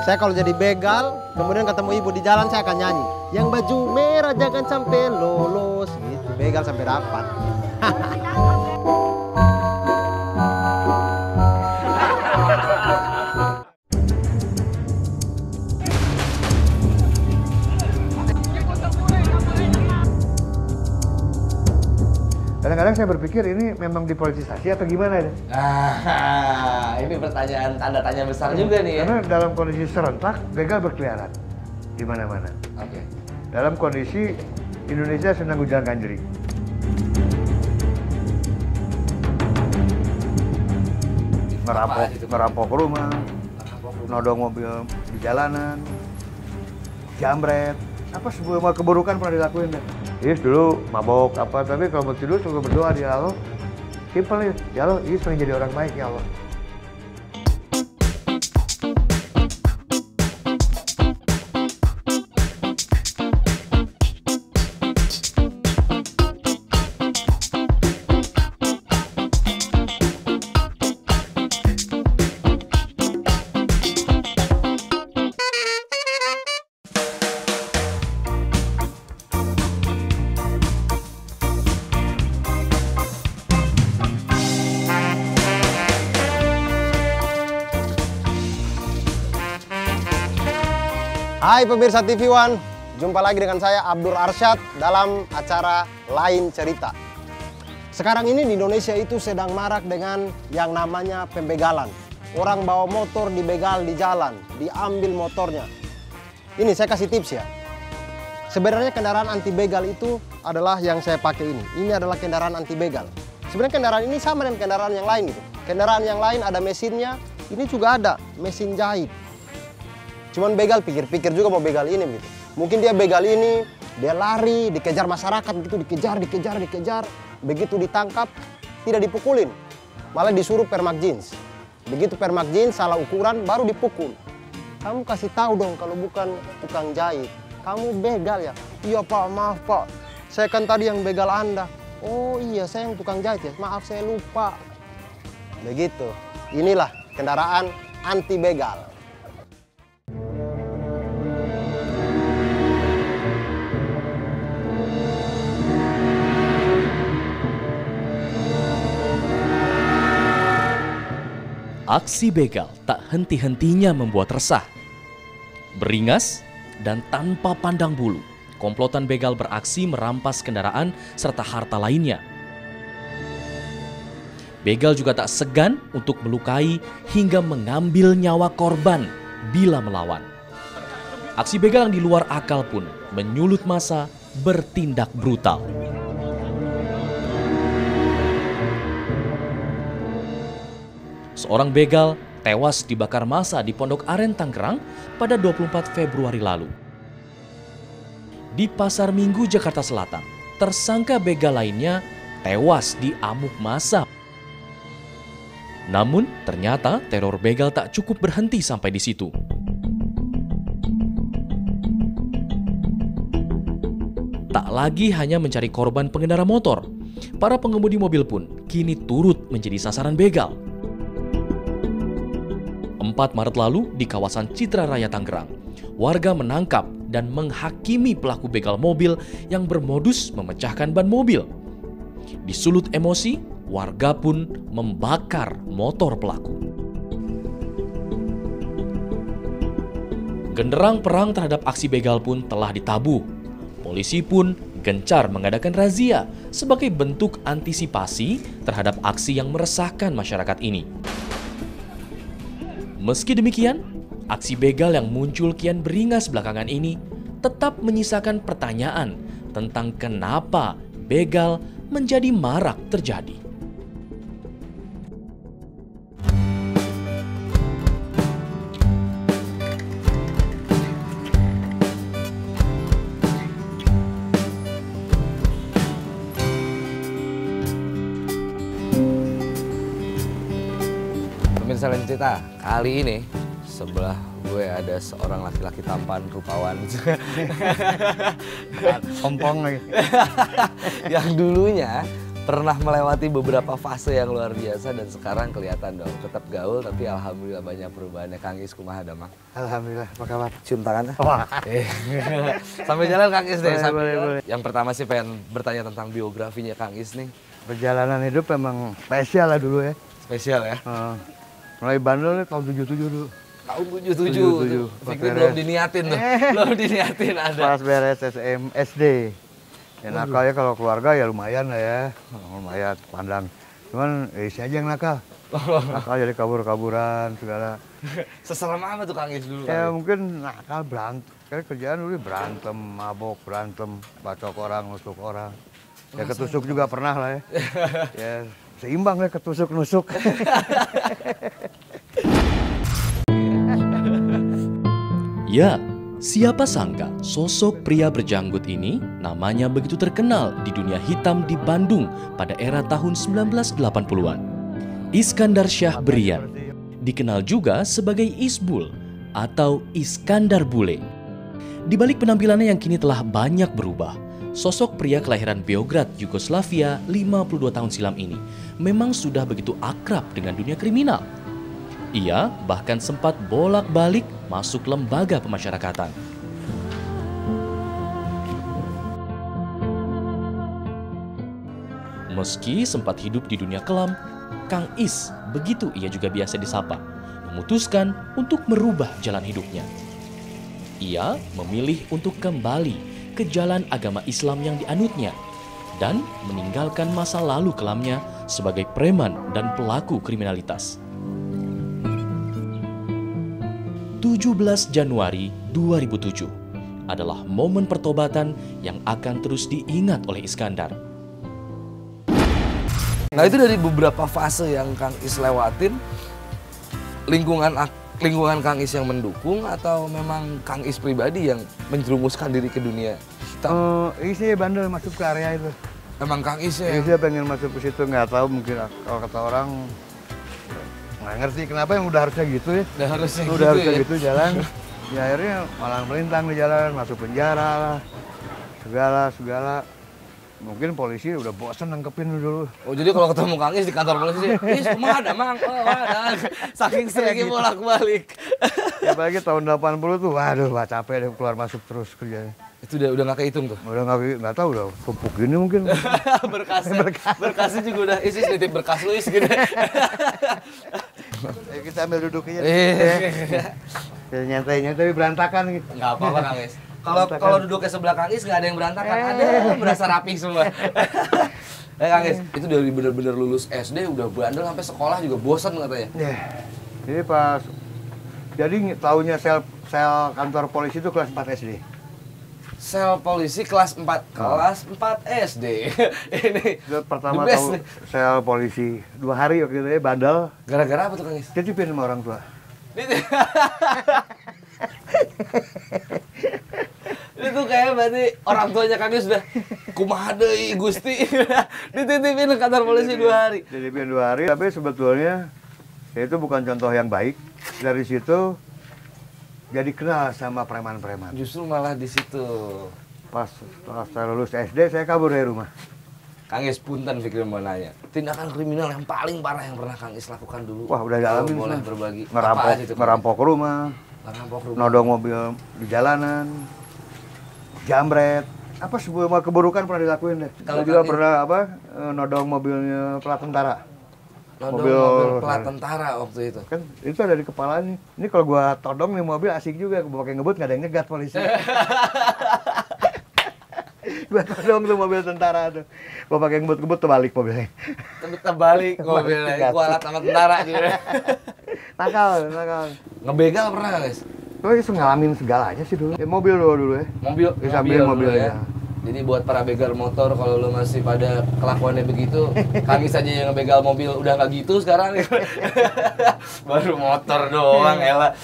Saya kalau jadi begal, kemudian ketemu ibu di jalan, saya akan nyanyi. Yang baju merah jangan sampai lolos. Gitu, begal sampai dapat. Kadang-kadang saya berpikir ini memang dipolitisasi atau gimana ya? Ini pertanyaan tanda tanya besar juga nih ya. Karena dalam kondisi serentak, begal berkeliaran di mana-mana. Oke. Dalam kondisi Indonesia sedang hujan kanjering. Merampok rumah, nodong mobil di jalanan, jambret, apa semua keburukan pernah dilakuin deh. Yes dulu mabok apa, tapi kalau mau tidur suka berdoa di Allah. Simple ya Allah, Yes pengen jadi orang baik ya Allah. Hai pemirsa TV One, jumpa lagi dengan saya Abdur Arsyad dalam acara Lain Cerita. Sekarang ini di Indonesia itu sedang marak dengan yang namanya pembegalan. Orang bawa motor dibegal di jalan, diambil motornya. Ini saya kasih tips ya. Sebenarnya kendaraan anti begal itu adalah yang saya pakai ini. Ini adalah kendaraan anti begal. Sebenarnya kendaraan ini sama dengan kendaraan yang lain gitu. Kendaraan yang lain ada mesinnya, ini juga ada mesin jahit. Cuman begal pikir-pikir juga mau begal ini gitu. Mungkin dia begal ini, dia lari, dikejar masyarakat gitu, dikejar. Begitu ditangkap, tidak dipukulin. Malah disuruh permak jeans. Begitu permak jeans salah ukuran, baru dipukul. Kamu kasih tahu dong kalau bukan tukang jahit. Kamu begal ya? Iya Pak, maaf Pak. Saya kan tadi yang begal Anda. Oh iya, saya yang tukang jahit ya. Maaf saya lupa. Begitu. Inilah kendaraan anti begal. Aksi begal tak henti-hentinya membuat resah. Beringas dan tanpa pandang bulu, komplotan begal beraksi merampas kendaraan serta harta lainnya. Begal juga tak segan untuk melukai hingga mengambil nyawa korban bila melawan. Aksi begal yang di luar akal pun menyulut massa bertindak brutal. Seorang begal tewas dibakar massa di Pondok Aren, Tangerang pada 24 Februari lalu. Di Pasar Minggu, Jakarta Selatan, tersangka begal lainnya tewas di amuk massa. Namun, ternyata teror begal tak cukup berhenti sampai di situ. Tak lagi hanya mencari korban pengendara motor, para pengemudi mobil pun kini turut menjadi sasaran begal. 4 Maret lalu di kawasan Citra Raya, Tangerang, warga menangkap dan menghakimi pelaku begal mobil yang bermodus memecahkan ban mobil. Disulut emosi, warga pun membakar motor pelaku. Genderang perang terhadap aksi begal pun telah ditabuh. Polisi pun gencar mengadakan razia sebagai bentuk antisipasi terhadap aksi yang meresahkan masyarakat ini. Meski demikian, aksi begal yang muncul kian beringas belakangan ini tetap menyisakan pertanyaan tentang kenapa begal menjadi marak terjadi. Pemirsa Lain Cerita, kali ini sebelah gue ada seorang laki-laki tampan rupawan Ompong lagi. yang dulunya pernah melewati beberapa fase yang luar biasa dan sekarang kelihatan dong tetap gaul tapi alhamdulillah banyak perubahannya. Kang Is kumaha damang? Alhamdulillah, apa kabar? Cium tangannya. Wah. Sampai jalan Kang Is deh. Boleh. Yang pertama sih pengen bertanya tentang biografinya Kang Is nih. Perjalanan hidup memang spesial lah dulu ya. Spesial ya. Mulai bandel tahun 77 dulu. Tahun 77. Fikri belum diniatin tuh. Belum diniatin ada. Pas beres SD. Ya nakalnya kalau keluarga ya lumayan lah ya. Lumayan pandang. Cuman isi aja yang nakal. Nakal jadi kabur-kaburan segala. Seserem apa tuh Kang Is dulu? Ya mungkin nakal berantem. Kayak kerjaan dulu berantem, mabok, berantem, bacok orang, nusuk orang. Ya ketusuk juga pernah lah ya. Ya seimbang lah ketusuk-nusuk. Ya, siapa sangka sosok pria berjanggut ini namanya begitu terkenal di dunia hitam di Bandung pada era tahun 1980-an. Iskandar Syah Brian, dikenal juga sebagai Isbul atau Iskandar Bule. Di balik penampilannya yang kini telah banyak berubah, sosok pria kelahiran Beograd, Yugoslavia 52 tahun silam ini memang sudah begitu akrab dengan dunia kriminal. Ia bahkan sempat bolak-balik masuk lembaga pemasyarakatan. Meski sempat hidup di dunia kelam, Kang Is, begitu ia juga biasa disapa, memutuskan untuk merubah jalan hidupnya. Ia memilih untuk kembali ke jalan agama Islam yang dianutnya dan meninggalkan masa lalu kelamnya sebagai preman dan pelaku kriminalitas. 17 Januari 2007 adalah momen pertobatan yang akan terus diingat oleh Iskandar. Nah itu dari beberapa fase yang Kang Is lewatin, lingkungan Kang Is yang mendukung atau memang Kang Is pribadi yang menjerumuskan diri ke dunia hitam? Isi bandel masuk ke area itu. Memang Kang Is ya? Isi pengen masuk ke situ, nggak tahu mungkin kalau kata orang nggak ngerti kenapa yang udah harusnya gitu ya. Udah harusnya gitu jalan. Ya akhirnya malah melintang di jalan, masuk penjara lah, segala. Mungkin polisi udah bosen nangkepin dulu. Oh jadi kalau ketemu Kang Is di kantor polisi, Is kumaha ada mang? Oh ada. Saking seringnya bolak-balik. Ya apalagi tahun 80 tuh, waduh capek deh keluar masuk terus kerjanya. Itu udah nggak kehitung tuh? Udah nggak tahu udah tumpuk gini mungkin. Berkasnya juga udah, Is nitip berkas lu Is gitu. Kita ambil duduknya. Nyantai berantakan gitu. Nggak apa-apa Kang Is. Kalau duduknya sebelah Kang Is nggak ada yang berantakan, ada berasa rapi semua. Kang Is, itu dari bener-bener lulus SD udah bandel sampai sekolah juga bosan katanya. Jadi tahunya sel kantor polisi itu kelas 4 SD. Sel polisi kelas 4 SD. Ini itu pertama tahu sel polisi 2 hari waktu itu ya bandel. Gara-gara apa tuh Kang Is? Dititipin sama orang tua. Itu kayak berarti orang tuanya Kang Is sudah kumaha deui Gusti. Dititipin ke kantor polisi 2 hari. Dititipin 2 hari, tapi sebetulnya ya itu bukan contoh yang baik. Dari situ jadi kenal sama preman-preman. Justru malah di situ. Pas setelah saya lulus SD, saya kabur dari rumah. Kang Is punten Fikri mau nanya. Tindakan kriminal yang paling parah yang pernah Kang Is lakukan dulu. Wah, udah dialamin. Boleh berbagi. Ngerampok rumah. Nodong mobil di jalanan. Jambret. Apa semua keburukan pernah dilakuin deh. Kalau juga pernah nodong mobilnya plat tentara. Mobil plat tentara waktu itu. Kan itu ada di kepalanya. Ini kalau gua todong nih mobil asik juga, gua pakai ngebut nggak ada yang nyegat polisi. Gua todong tuh mobil tentara tuh. Gua pakai ngebut terbalik mobilnya. Terbalik mobilnya. Gua alat sama tentara juga. Nakal. Ngebegal pernah guys? Gua ngalamin segalanya sih dulu. Mobil dulu ya. Mobil ya. Jadi buat para begal motor, kalau lo masih pada kelakuannya begitu, Kang Is aja yang ngebegal mobil udah nggak gitu sekarang. Baru motor doang, elah.